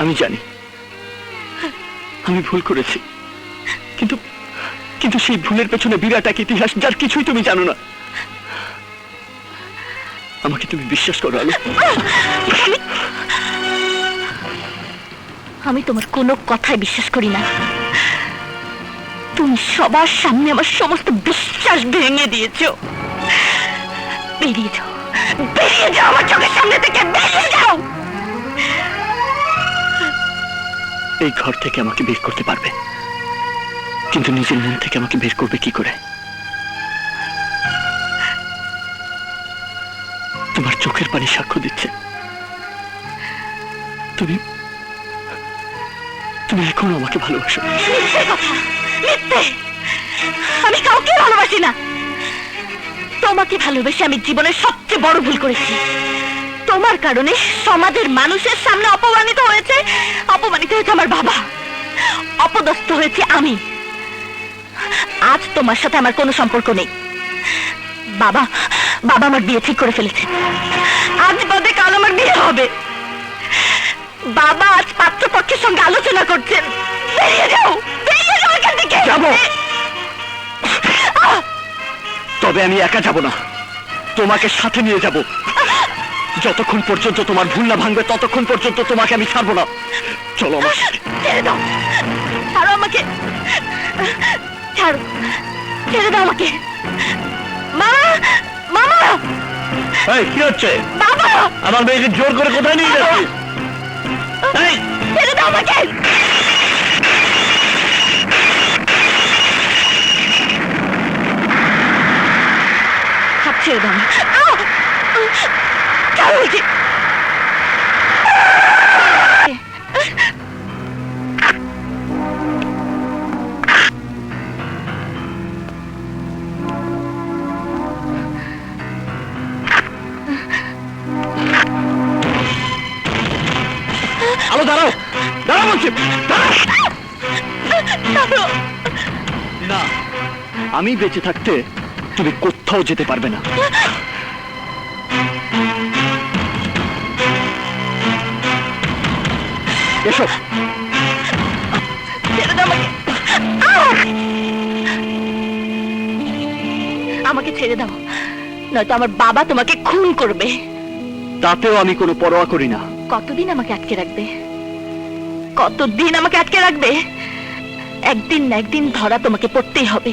আমি জানি আমি ভুল করেছি, কিন্তু কিন্তু সেই ভুলের পেছনে বিরাট এক ইতিহাস, যার কিছুই তুমি জানো না। আমাকে তুমি বিশ্বাস করো আলো। আমি তোমার কোনো কথায় বিশ্বাস করি না। তুমি সবার সামনে আমার সমস্ত বিশ্বাস ভেঙে দিয়েছো। বেরিয়ে যাও, বেরিয়ে যাও আমার চোখের সামনে থেকে, বেরিয়ে যাও। এই ঘর থেকে আমাকে বের করতে পারবে, কিন্তু নিজের মন থেকে আমাকে বের করবে কি করে? তোমার চোখের পানি সাক্ষ্য দিচ্ছে তুমি তুমি এখনো আমাকে ভালোবাসো। মিথ্যে কথা, মিথ্যে। আমি কাউকে ভালোবাসি না। তোমাকে ভালোবেসে আমি জীবনের সবচেয়ে বড় ভুল করেছি। তোমার কারণে সমাজের মানুষের সামনে অপমানিত হয়েছে আমার বাবা, অপদস্থ হয়েছে আমি। আজ তোমার সাথে আমার কোনো সম্পর্ক নেই। বাবা বাবা আমার বিয়ে ঠিক করে ফেলেছে। আজ বাদে কাল আমার বিয়ে হবে। বাবা আজ পাত্রপক্ষের সঙ্গে আলোচনা করছেন। বেরিয়ে যাও, বেরিয়ে যাও এখান থেকে। যাবো, তবে আমি একা যাব না, তোমাকে সাথে নিয়ে যাব। যতক্ষণ পর্যন্ত তোমার ভুল না ভাঙবে ততক্ষণ পর্যন্ত তোমাকে আমি ছাড়বো না। চলো আমার সাথে। ছেড়ে দাও, ছাড়ো আমাকে, ছাড়ো, ছেড়ে দাও আমাকে। মা, মামা, এই কি হচ্ছে? বাবা, আমার মেয়েকে জোর করে কোথায় নিয়ে যাচ্ছিস? এই, ছেড়ে দাও আমাকে। হাত ছেড়ে দাও। ছাড়ো বলছি। আলো দাঁড়াও, দাঁড়াও বলছি, দাঁড়াও। না, আমি বেঁচে থাকতে তুমি কোথাও যেতে পারবে না। এসো। ছেড়ে দাও আমাকে। আমাকে ছেড়ে দাও, নয়তো আমার বাবা তোমাকে খুন করবে। তাতেও আমি কোনো পরোয়া করি না। কতদিন আমাকে আটকে রাখবে? কতদিন আমাকে আটকে রাখবে? একদিন না একদিন ধরা তোমাকে পড়তেই হবে।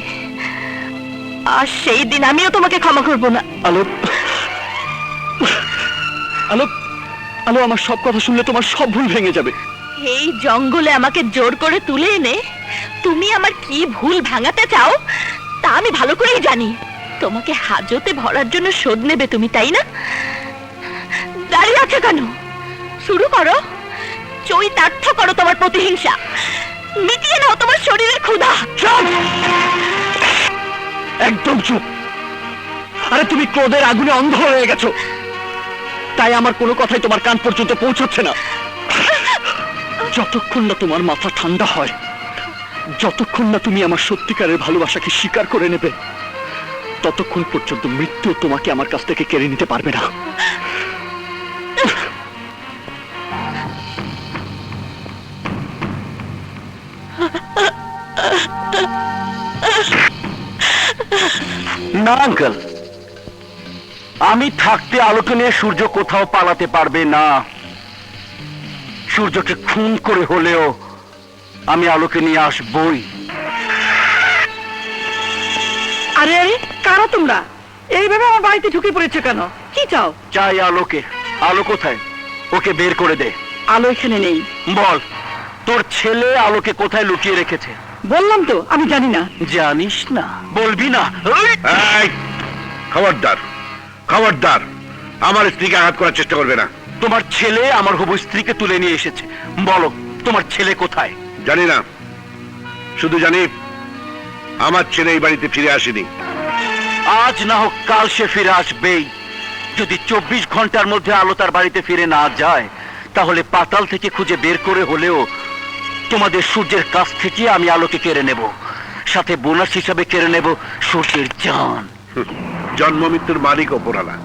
আর সেই দিন আমিও তোমাকে ক্ষমা করব না। আলো, আলো, আলো, আমার সব কথা শুনলে তোমার সব ভুল ভেঙে যাবে। এই জঙ্গলে আমাকে জোর করে তুলে এনে তুমি আমার কি ভুল ভাঙাতে চাও তা আমি ভালো করেই জানি। তোমাকে হাজতে ভরার জন্য শোধ নেবে তুমি, তাই না? দাঁড়িয়ে আছো কেন? শুরু করো, চৈতার্থ করো তোমার প্রতিহিংসা, মিটিয়ে নাও তোমার শরীরের ক্ষুধা। চুপ, একদম চুপ। আরে তুমি ক্রোধের আগুনে অন্ধ হয়ে গেছো, তাই আমার কোনো কথাই তোমার কান পর্যন্ত পৌঁছাচ্ছে না। যতক্ষণ না তোমার মাথা ঠান্ডা হয়, যতক্ষণ না তুমি আমার সত্যিকারের ভালোবাসাকে স্বীকার করে নেবে, ততক্ষণ পর্যন্ত মৃত্যু তোমাকে আমার কাছ থেকে কেড়ে নিতে পারবে না। না আঙ্কেল, আমি থাকতে আলোকে নিয়ে সূর্য কোথাও পালাতে পারবে না। সূর্যকে খুন করে হলেও আমি আলোকে নিয়ে আসবই। আরে আরে, কারা তোমরা? এইভাবে আমার বাড়িতে ঢুকে পড়েছো কেন? কি চাও? চাই আলোকে। আলো কোথায়? ওকে বের করে দে। আলো এখানে নেই। বল, তোর ছেলে আলোকে কোথায় লুকিয়ে রেখেছে? বললাম তো আমি জানি না। জানিস না? বলবি না? এই, খবরদার, খবরদার, আমার স্ত্রীকে আঘাত করার চেষ্টা করবে না। তোমার ছেলে আমার হবু স্ত্রীকে তুলে নিয়ে এসেছে। বলো, তোমার ছেলে কোথায়? জানি না, শুধু জানি আমার ছেলে এই বাড়িতে ফিরে আসেনি। আজ না হোক কাল সে ফিরে আসবেই। যদি 24 ঘন্টার মধ্যে আলো তার বাড়িতে ফিরে না যায়, তাহলে পাতাল থেকে খুঁজে বের করে হলেও তোমাদের সূর্যের কাছ থেকে আমি আলোকে কেড়ে নেব। সাথে বোনাস হিসাবে কেড়ে নেব সূর্যের জান। জন্ম মৃত্যুর মালিক ওপরালা,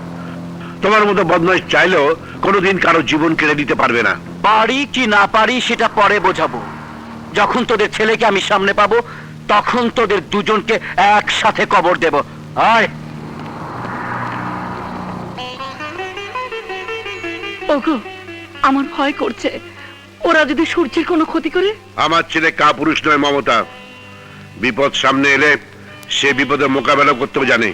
তোমার মতো বদমাইশ চাইলেও কোনোদিন কারো জীবন কেড়ে দিতে পারবে না। পারি কি না পারি সেটা পরে বোঝাবো। যখন তোদের ছেলেকে আমি সামনে পাবো তখন তোদের দুজনকে একসাথে কবর দেব। আয়। ওগো, আমার ভয় করছে, ওরা যদি সূর্যের কোনো ক্ষতি করে। আমার ছেলে কাপুরুষ নয় মমতা, বিপদ সামনে এলে সে বিপদের মোকাবেলা করতে জানে।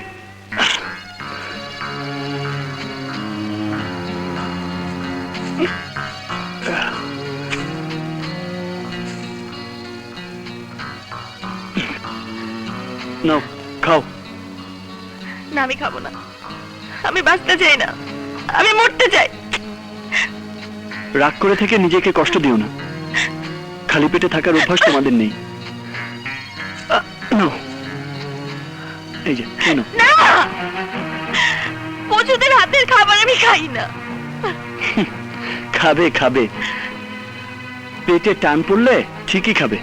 নাও খাও। না, আমি খাবো না। আমি বাঁচতে চাই না, আমি মরতে চাই। রাগ করে থেকে নিজেকে কষ্ট দিও না, খালি পেটে থাকার অভ্যাস তোমাদের নেই। নাও, এই যে খেয়ে নাও। না, পশুদের হাতের খাবার আমি খাই না। খাবে খাবে, পেটে টান পড়লে ঠিকই খাবে।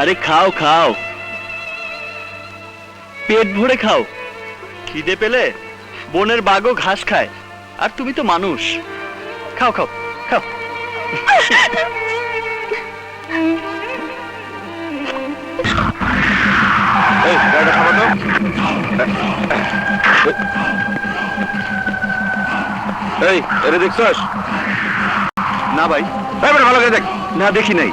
আরে খাও খাও, পেট ভরে খাও। খিদে পেলে বনের বাঘও ঘাস খায়, আর তুমি তো মানুষ। খাও খাও খাও। এই, গাড়িটা থামাতো। এই, এটা দেখছস? না ভাই, এবারে ভালো করে দেখ। না দেখি নাই।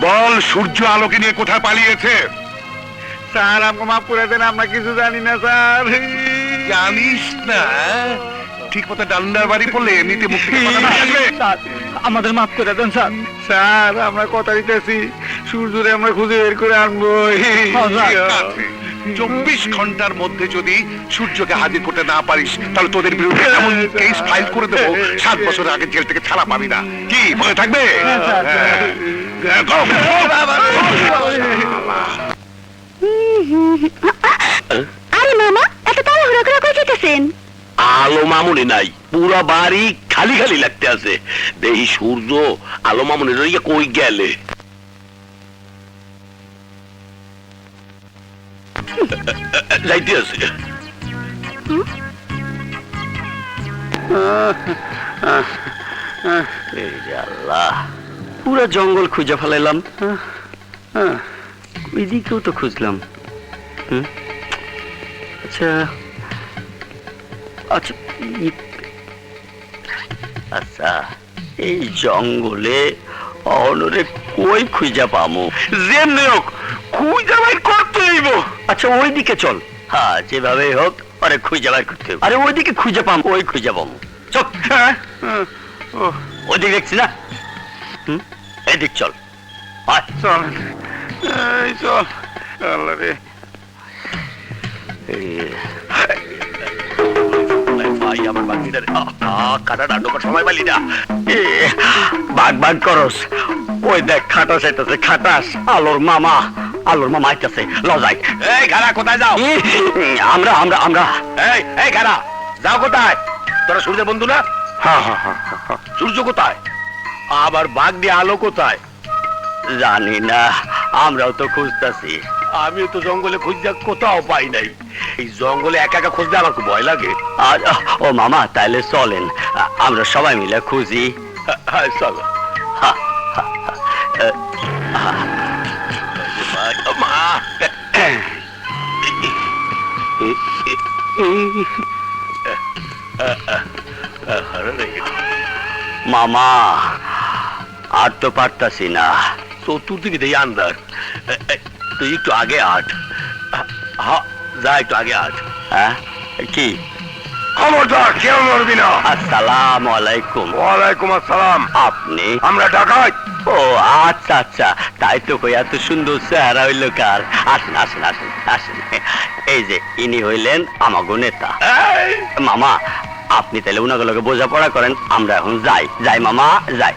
বল, সূর্য আলোকে নিয়ে কোথায় পালিয়েছে? স্যার আমাকে মাফ করে দেন, আমরা কিছু জানি না স্যার। জানিস না? ঠিক মতো ডান্ডার বাড়ি পড়লে এমনিতে মুখ থেকে কথা না আসবে। আমাদের মাফ করে দেন স্যার। স্যার আমরা কথা দিতেছি, সূর্যরে আমরা খুঁজে বের করে আনবো। 24 ঘন্টার মধ্যে যদি সূর্যকে হাজির করতে না পারিস তাহলে তোদের বিরুদ্ধে এমন কেস ফাইল করে দেবো 7 বছর আগে জেল থেকে ছাড়া পাবি না। কি মনে থাকবে? আরে মামা, এত তাড়াহুড়া করে কই যেতেছেন? আলো মামুনি নাই, পুরা বাড়ি খালি খালি লাগতে আছে। দেখি সূর্য আলো মামুনি রইয়া কই গেলে। যাইতে আছে। এই যে আল্লাহ, পুরো জঙ্গল খুঁজে ফেলাইলাম, ওইদিকেও তো খুঁজলাম। আচ্ছা আচ্ছা, আচ্ছা এই জঙ্গলে অনরে কই খুঁজা পামু? যেমনি হোক খুঁজা বাইর করতে হইব। আচ্ছা ওইদিকে চল। হ্যাঁ, যেভাবে হোক আরে খুঁজা বাইর করতে হইব। আরে ওইদিকে খুঁজে পাম। ওই খুঁজা পামু। চল, ওইদিকে দেখছি না, এদিক চল। আয়। চল, এই চল। আল্লাহ রে, এই ভাই আমার বাগনিটার কাটাটা ঢোকার সময় পাইলি না বাগ বাগ করস ওই দেখ খাটাস আইতাছে খাটাস আলোর মামা আইতাছে লজাই এই গাড়া কোথায় যাও আমরা আমরা আমরা এই গাড়া যাও কোথায় তোরা সূর্যের বন্ধু না হ্যাঁ হ্যাঁ হ্যাঁ সূর্য কোথায় আবার বাঘ দিয়ে আলো কোথায় জানি না আমরাও তো খুঁজতাছি আমিও তো জঙ্গলে খুঁজতে কোথাও পাই নাই এই জঙ্গলে একা একা খুঁজতে আমার খুব ভয় লাগে ও মামা তাইলে চলেন আমরা সবাই মিলে খুঁজি চলো মামা আর তো পারতাছি না চতুর্দিকে দেই আন্দার তুই একটু আগে আট যা একটু আগে আট হ্যাঁ কি খবরদার কেউ নড়বি না। আসসালামু আলাইকুম। ওয়ালাইকুম আসসালাম। আপনি? আমরা ডাকাত। ও আচ্ছা আচ্ছা, তাই তো কই এত সুন্দর চেহারা হইল কার। আসেন আসেন আসেন আসেন, এই যে ইনি হইলেন আমাগো নেতা। মামা আপনি তাহলে উনাগুলোকে বোঝাপড়া করেন, আমরা এখন যাই। যাই মামা যাই।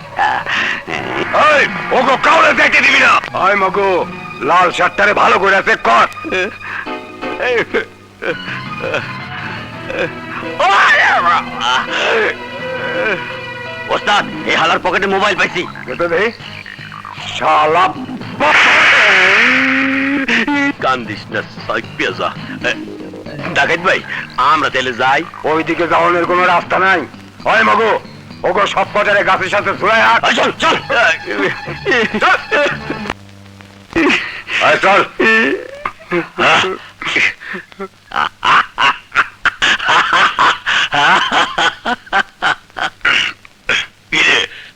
এই ওগো কাউরে দেখতে দিবি না। আয় মগো লাল শার্টটারে ভালো করে চেক কর। ওস্তাদ এই হালার পকেটে মোবাইল পাইছি। এটা দে শালা কান্দিস না সাইক পেজা। ডাকাত ভাই আমরা তাহলে যাই। ওইদিকে যাওয়ানোর কোনো রাস্তা নাই। হয় মগো ওগো সব কটারে গাছের সাথে ঝুলাই হাত। চল চল চল।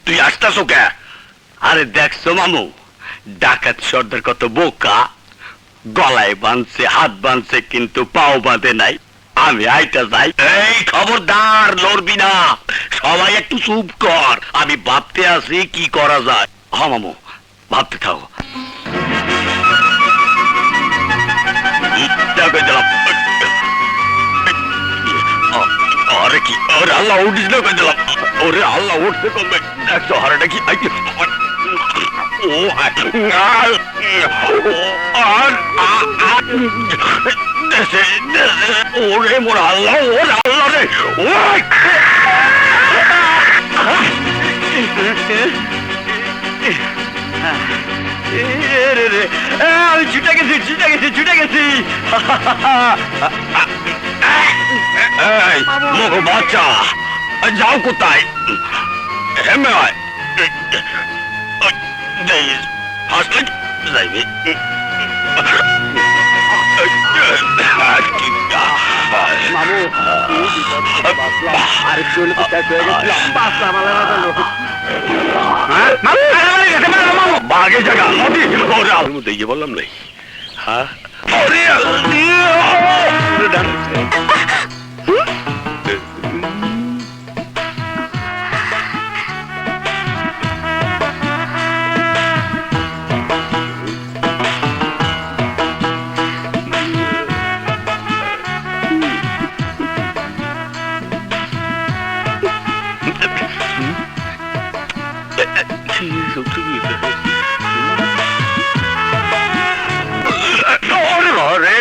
তুই আসতাস কে? আরে দেখছো মামু, ডাকাত সর্দার কত বোকা, গলায় বাঁধছে হাত বাঁধছে কিন্তু পাও বাঁধে নাই। আমি আইটা যাই। এই খবরদার লড়বি না, সবাই একটু চুপ কর। আমি ভাবতে আছি কি করা যায়। হ মামু ভাবতে থাকো। আরে কি ওরে আল্লাহ উঠিস না কই দিলাম। ওরে আল্লাহ উঠতে কমবে একশো হারাটা কি ও ওরে মোর আল্লাহ, ওরে আল্লাহ রে। আমি ছুটে গেছি ছুটে গেছি ছুটে গেছি। মগো বাচ্চা যাও কোথায়? বাঘে জায়গা দেখে বললাম নাই। হ্যাঁ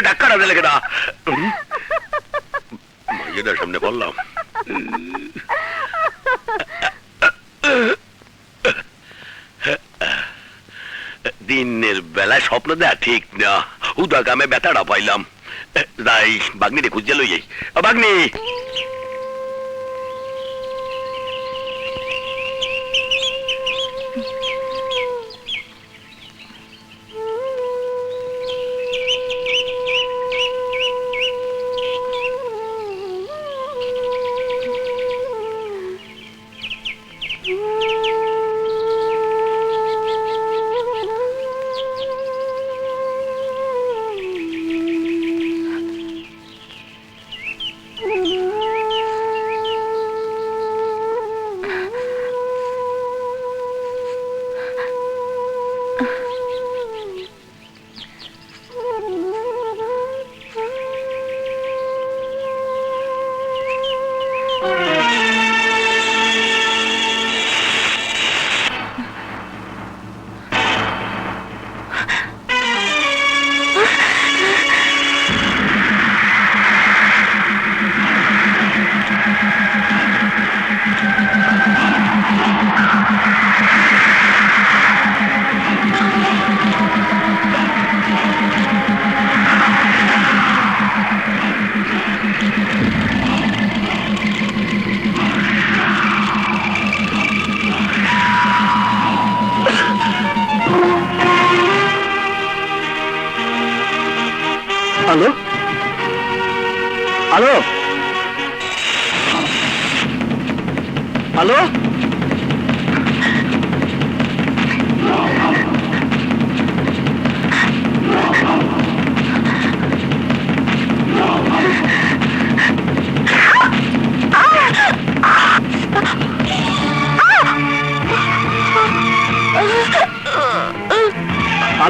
ধাক্কাটা দিলে কেনা মাইয়েটার সামনে বললাম। দিনের বেলায় স্বপ্ন দেয়া ঠিক না, উদা গামে ব্যথাটা পাইলাম। যাই বাগনি রে খুঁজে লই যাই। বাগনি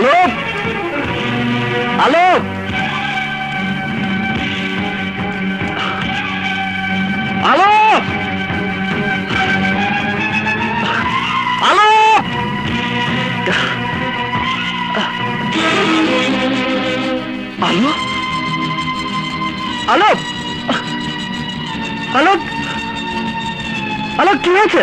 আলোক, আলোক, আলোক, আলোক, আলোক, আলোক, আলোক, আলোক, কি হয়েছে?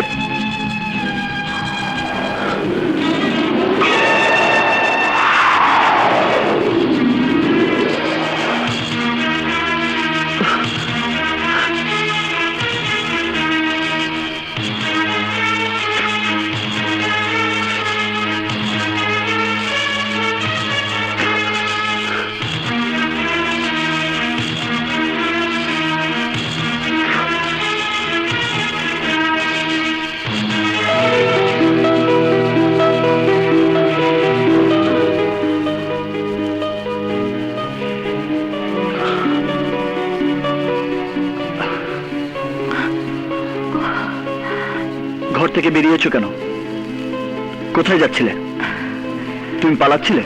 ঘর থেকে বেরিয়েছো কেন? কোথায় যাচ্ছিলে? তুমি পালাচ্ছিলে?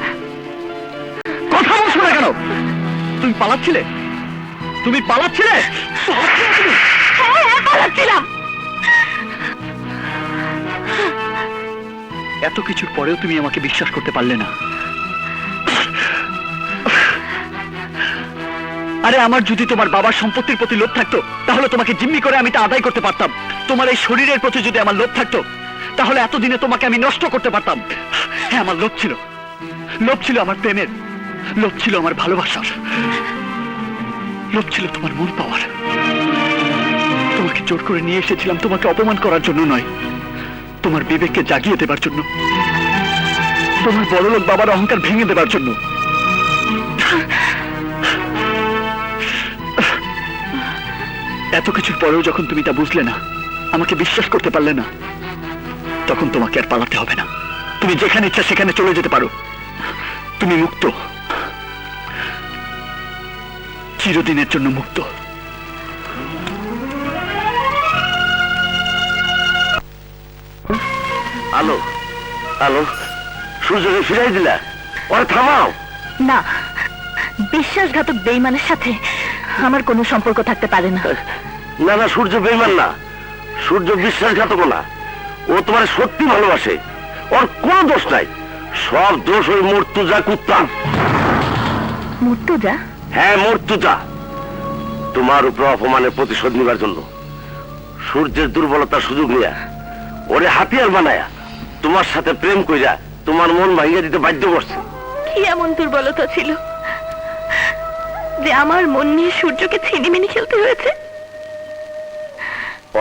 কথা বলছো না কেন? তুমি পালাচ্ছিলে? তুমি পালাচ্ছিলে? হ্যাঁ, পালাচ্ছিলাম। এত কিছুর পরেও তুমি আমাকে বিশ্বাস করতে পারলে না। আরে আমার যদি তোমার বাবার সম্পত্তির প্রতি লোভ থাকতো তাহলে তোমাকে জিম্মি করে আমি তা আদায় করতে পারতাম। তোমার এই শরীরের প্রতি যদি আমার লোভ থাকতো তাহলে এতদিনে তোমাকে আমি নষ্ট করতে পারতাম। হ্যাঁ, আমার লোভ ছিল, লোভ ছিল আমার প্রেমের, লোভ ছিল আমার ভালোবাসার, লোভ ছিল তোমার মন পাওয়ার। তোমাকে জোর করে নিয়ে এসেছিলাম তোমাকে অপমান করার জন্য নয়, তোমার বিবেককে জাগিয়ে দেবার জন্য, তোমার বড়লোক বাবার অহংকার ভেঙে দেবার জন্য। এত কিছুর পরেও যখন তুমি তা বুঝলে না, আমাকে বিশ্বাস করতে পারলে না, তখন তোমাকে আর পালাতে হবে না। তুমি যেখানে ইচ্ছা সেখানে চলে যেতে পারো। তুমি মুক্ত, চিরদিনের জন্য মুক্ত। আলো, আলো, সূর্যকে ফিরাই দিলা? ওরা থামাও। না, বিশ্বাসঘাতক বেঈমানের সাথে আমার কোনো সম্পর্ক থাকতে পারে না। না না, সূর্য বেইমান না, সূর্য বিশ্বাসঘাতক না। ও তোমার সত্যি ভালোবাসে, ওর কোনো দোষ নাই। সব দোষ ওই মর্তুজা কুত্তা। মুর্তজা? হ্যাঁ, মর্তুজা। তোমার উপর অপমানের প্রতিশোধ নেবার জন্য সূর্যের দুর্বলতার সুযোগ নিয়া ওরে হাতিয়ার বানায়া তোমার সাথে প্রেম কইরা তোমার মন ভাঙিয়ে দিতে বাধ্য করছে। কি এমন দুর্বলতা ছিল যে আমার মন নিয়ে সূর্যকে ছিনিমিনি খেলতে হয়েছে?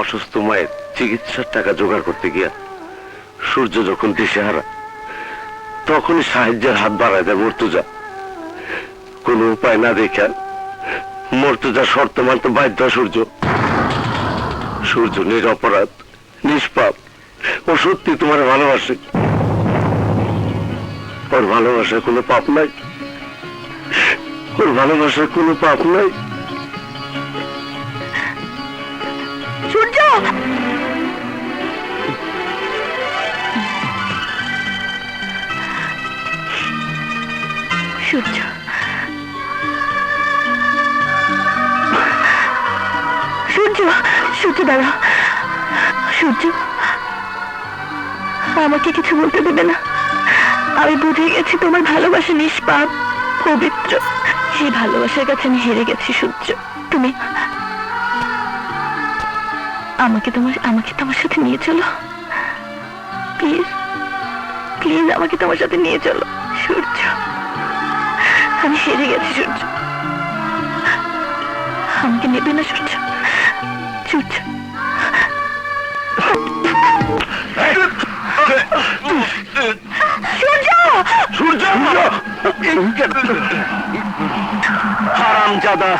অসুস্থ মায়ের চিকিৎসার টাকা জোগাড় করতে গিয়া সূর্য যখন দিশেহারা তখনই সাহায্যের হাত বাড়ায় দেয় মর্তুজা। কোনো উপায় না দেখা মর্তুজা শর্ত মানতে বাধ্য সূর্য। সূর্য নিরপরাধ, নিষ্পাপ, ও সত্যি তোমার ভালোবাসে। ওর ভালোবাসায় কোনো পাপ নাই, ওর ভালোবাসায় কোনো পাপ নাই। সূর্য! সূর্য, সূর্য, সূর্য দাঁড়াও। সূর্য, আমাকে কিছু বলতে দেবে না। আমি বুঝে গেছি তোমার ভালোবাসা নিষ্পাপ, পবিত্র। সেই ভালোবাসার কাছে আমি হেরে গেছি সূর্য। তুমি আমাকে তোমার সাথে নিয়ে চলো প্লিজ, প্লিজ আমাকে তোমার সাথে নিয়ে চলো সূর্য। আমি হেরে গেছি সূর্য, আমাকে নেবে না সূর্য। সূর্য, সূর্য, সূর্য! হারামজাদা,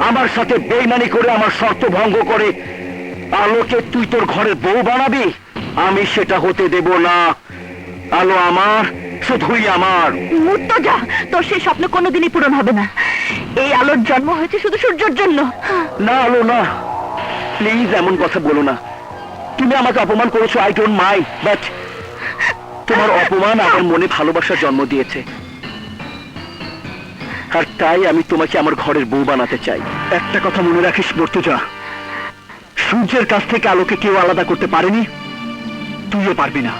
আমার সাথে বেইমানি করে আমার শর্ত ভঙ্গ করে আলোকে তুই তোর ঘরের বউ বানাবি? আমি সেটা হতে দেব না। আলো আমার, শুধুই আমার। মুর্তজা, তোর সেই স্বপ্ন কোনোদিনই পূরণ হবে না। এই আলোর জন্ম হয়েছে শুধু সূর্যের জন্য। না আলো, না, প্লিজ এমন কথা বলো না। তুমি আমাকে অপমান করেছো, আই ডোন্ট মাইন্ড, বাট তোমার অপমান আমার মনে ভালোবাসার জন্ম দিয়েছে, আর তাই আমি তোমাকে আমার ঘরের বউ বানাতে চাই। একটা কথা মনে রাখিস মর্তুজা, সূর্যের কাছ থেকে আলোকে কেউ আলাদা করতে পারেনি, তুইও পারবি না।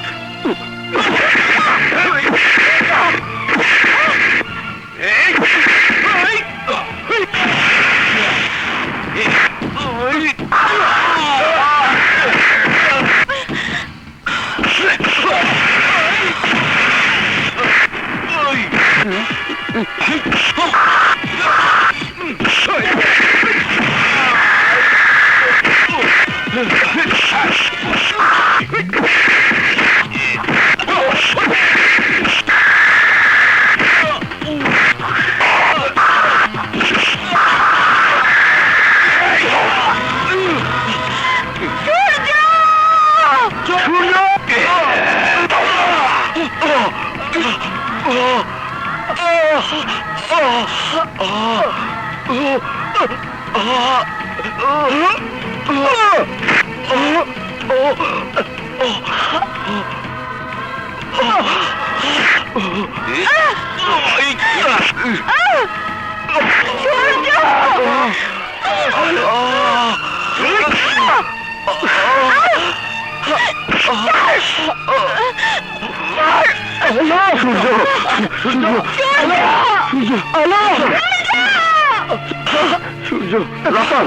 সূর্য, রতন,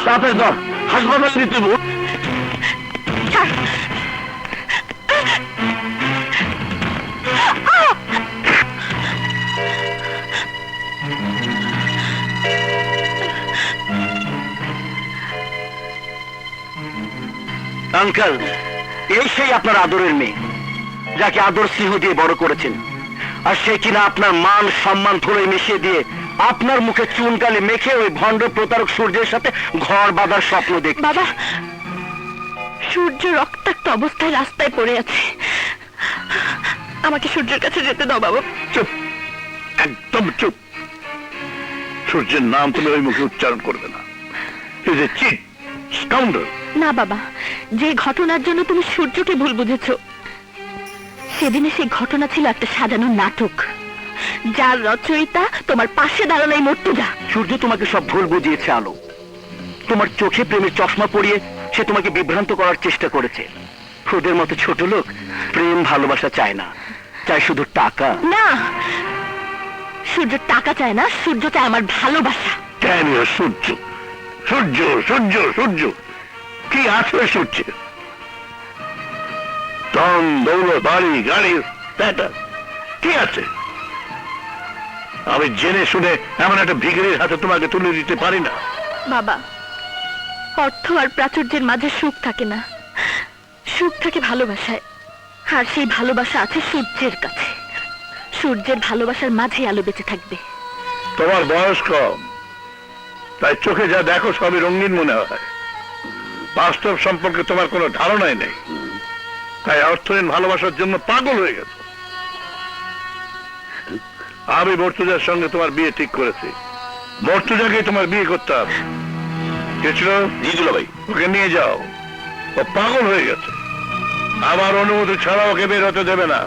তাড়াতাড়ি ধর, হাসপাতালে নিতে হবে। আঙ্কেল, এই সেই আপনার আদরের মেয়ে, যাকে আদর স্নেহ দিয়ে বড় করেছেন, আর সে কিনা আপনার মান সম্মান ধরে মিশিয়ে দিয়ে আপনার মুখে চুনকালি মেখে ওই ভণ্ড প্রতারক সূর্যের সাথে ঘর বাঁধার স্বপ্ন দেখছে। বাবা, সূর্য রক্তাক্ত অবস্থায় রাস্তায় পড়ে আছে, আমাকে সূর্যের কাছে যেতে দাও বাবা। চুপ, একদম চুপ। সূর্যের নাম তুমি ওই মুখে উচ্চারণ করবে না। Is a cheat, scoundrel. না বাবা, যে ঘটনার জন্য তুমি সূর্যকে ভুল বুঝেছো, সেদিনে সেই ঘটনা ছিল একটা সাজানো নাটক, যার রচয়িতা তোমার পাশে দাঁড়ানো এই মর্তুজা। সূর্য তোমাকে সব ভুল বুঝিয়েছে আলো। তোমার চোখে প্রেমের চশমা পরিয়ে সে তোমাকে বিভ্রান্ত করার চেষ্টা করেছে। ওদের মতো ছোট লোক প্রেম ভালোবাসা চায় না, চায় শুধু টাকা। না, সূর্য টাকা চায় না, সূর্য চায় আমার ভালোবাসা। কেন সূর্য? সূর্য, সূর্য, সূর্য কি আছে সূর্যে? ধন দৌলত, বাড়ি গাড়ি, স্ট্যাটাস কি আছে? আমি জেনে শুনে এমন একটা ভিখারির হাতে তোমাকে তুলে দিতে পারি না। বাবা, অর্থ আর প্রাচুর্যের মাঝে সুখ থাকে না, সুখ থাকে ভালোবাসায়, আর সেই ভালোবাসা আছে সূর্যের কাছে। সূর্যের ভালোবাসার মাঝে আলো বেঁচে থাকবে। তোমার বয়স কম, তাই চোখে যা দেখো সবই রঙিন মনে হয়। বাস্তব সম্পর্কে তোমার কোনো ধারণাই নেই, তাই অর্থহীন ভালোবাসার জন্য পাগল হয়ে গেছে। আমি মর্তুজার সঙ্গে তোমার বিয়ে ঠিক করেছি। মর্তুজাকে তোমার বিয়ে করতে হবে। কে ছিল? জিজুলা ভাই। ওকে নিয়ে যাও, ও পাগল হয়ে গেছে। আমার অনুমতি ছাড়া ওকে বের হতে দেবে না।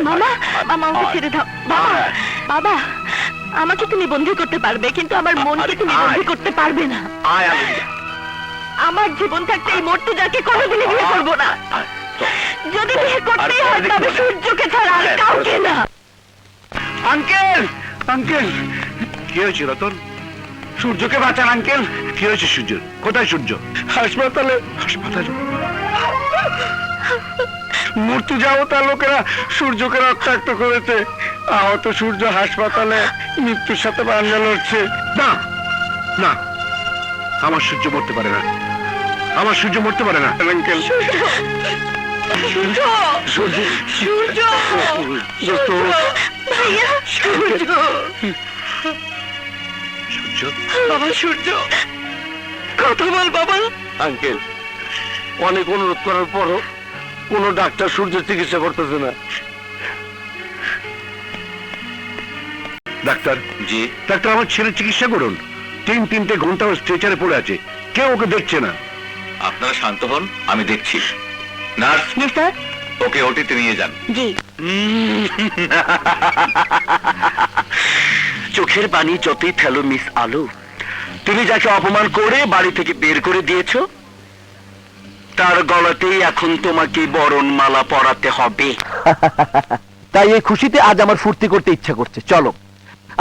মামা, মামা ওকে ছেড়ে দাও। বাবা, বাবা, আমাকে তুমি বন্দি করতে পারবে, কিন্তু আমার মনকে তুমি বন্দি করতে পারবে না। আয় আয় আমার জীবন থাকতে এই মর্তুজাকে কোনোদিনই বিয়ে করবো না। যদি বিয়ে করতেই হয় তবে সূর্যকে ছাড়া আর কাউকে না। আঙ্কেল, আঙ্কেল, কি হয়েছে রতন? সূর্যকে বাঁচান আঙ্কেল। কি হয়েছে সূর্যের? কোথায় সূর্য? হাসপাতালে। হাসপাতালে? মর্তুজাও তার লোকেরা সূর্যকে রক্তাক্ত করেছে। আহত সূর্য হাসপাতালে মৃত্যুর সাথে পাঞ্জা লড়ছে। না না, আমার সূর্য মরতে পারে না, আমার সূর্য মরতে পারে না আঙ্কেল। সূর্য, সূর্য, সূর্য, ভাইয়া, সূর্য, সূর্য, বাবা, সূর্য, কথা বল বাবা। আঙ্কেল, অনেক অনুরোধ করার পরও কোনো ডাক্তার সূর্যের চিকিৎসা করতেছে না। ডাক্তার। জি ডাক্তার, আমার ছেলে চিকিৎসা করুন। 3 ঘন্টা স্ট্রেচারে পড়ে আছে, কেউ ওকে দেখছে না। আপনারা শান্ত হন, আমি দেখছি। নার্স, মিস্টার, ওকে ওটিতে নিয়ে যান। জি। চোখের পানি যতই ফেলো মিস আলো, তুমি যাকে অপমান করে বাড়ি থেকে বের করে দিয়েছো তার গলাতেই এখন তোমাকে বরণমালা পরাতে হবে। তাই এই খুশিতে আজ আমার ফুর্তি করতে ইচ্ছা করছে। চলো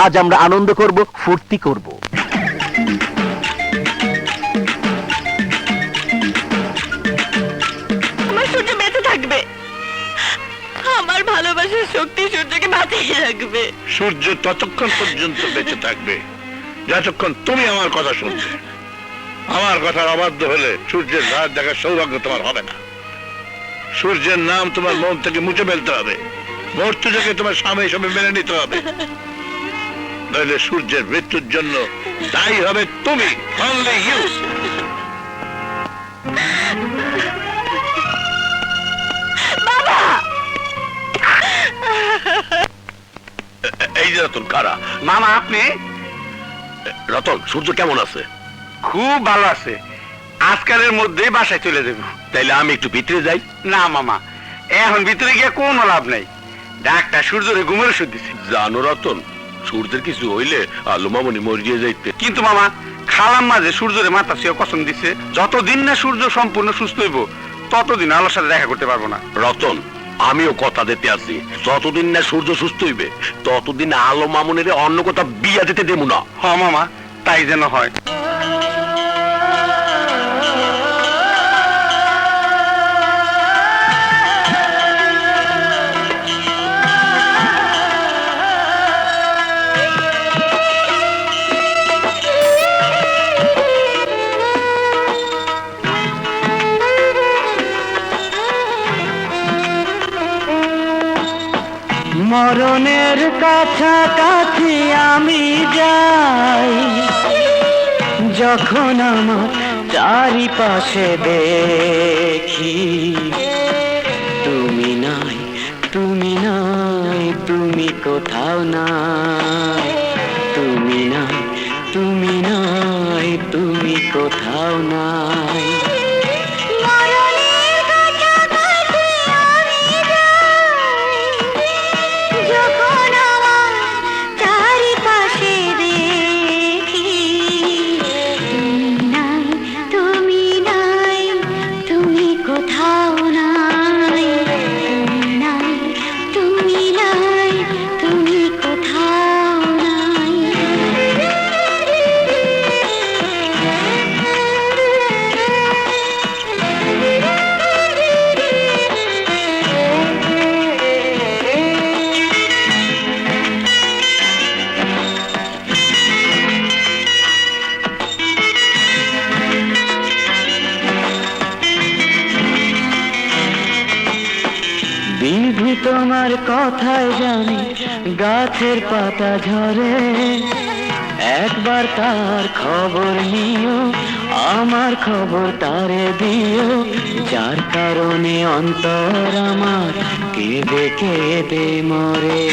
আজ আমরা আনন্দ করব, ফুর্তি করব। আমার সূর্য বেঁচে থাকবে, আমার ভালোবাসার শক্তি সূর্যকে বাঁচিয়ে রাখবে। সূর্য ততক্ষণ পর্যন্ত বেঁচে থাকবে যতক্ষণ তুমি আমার কথা শুনবে। আমার কথার অবাধ্য হলে সূর্যের রাত দেখার সৌভাগ্য তোমার হবে না। সূর্যের নাম তোমার মন থেকে মুছে ফেলতে হবে, মৃত্যুটাকে তোমার স্বামী হিসেবে মেনে নিতে হবে, নইলে সূর্যের মৃত্যুর জন্য দায়ী হবে তুমি, only you। এই যে রতন, কারা? মামা আপনি? রতন, সূর্য কেমন আছে? খুব ভালো আছে, আজকালের মধ্যেই বাসায় চলে যাব। তাইলে আমি একটু ভিতরে যাই? না মামা, এখন ভিতরে গিয়ে কোনো লাভ নাই, ডাক্তার সূর্যরে ঘুমের ওষুধ দিছে। জানো রতন, সূর্যের কিছু হইলে আলো মামনি মরিয়ে যাইতে। কিন্তু মামা, খালাম মাঝে সূর্যরে মাথা ছুঁয়ে কসম দিছে যতদিন না সূর্য সম্পূর্ণ সুস্থ হইব ততদিন আলোর সাথে দেখা করতে পারবো না। রতন, আমিও কথা দিতে আছি, যতদিন না সূর্য সুস্থ হইবে ততদিন আলো মামুনের অন্য কথা বিয়া দিতে দেব না। হ মামা, তাই যেন হয়। মরণের কাছাকাছি আমি যাই, যখন আমার চারিপাশে দেখি তুমি নাই, তুমি নাই, তুমি কোথাও নাই, তুমি নাই, তুমি নাই, তুমি কোথাও নাই। বিধি তোমার কথায় জানি গাছের পাতা ঝরে, একবার তার খবর নিও, আমার খবর তারে দিও, যার কারণে অন্তর আমার কেঁদে কেঁদে মরে।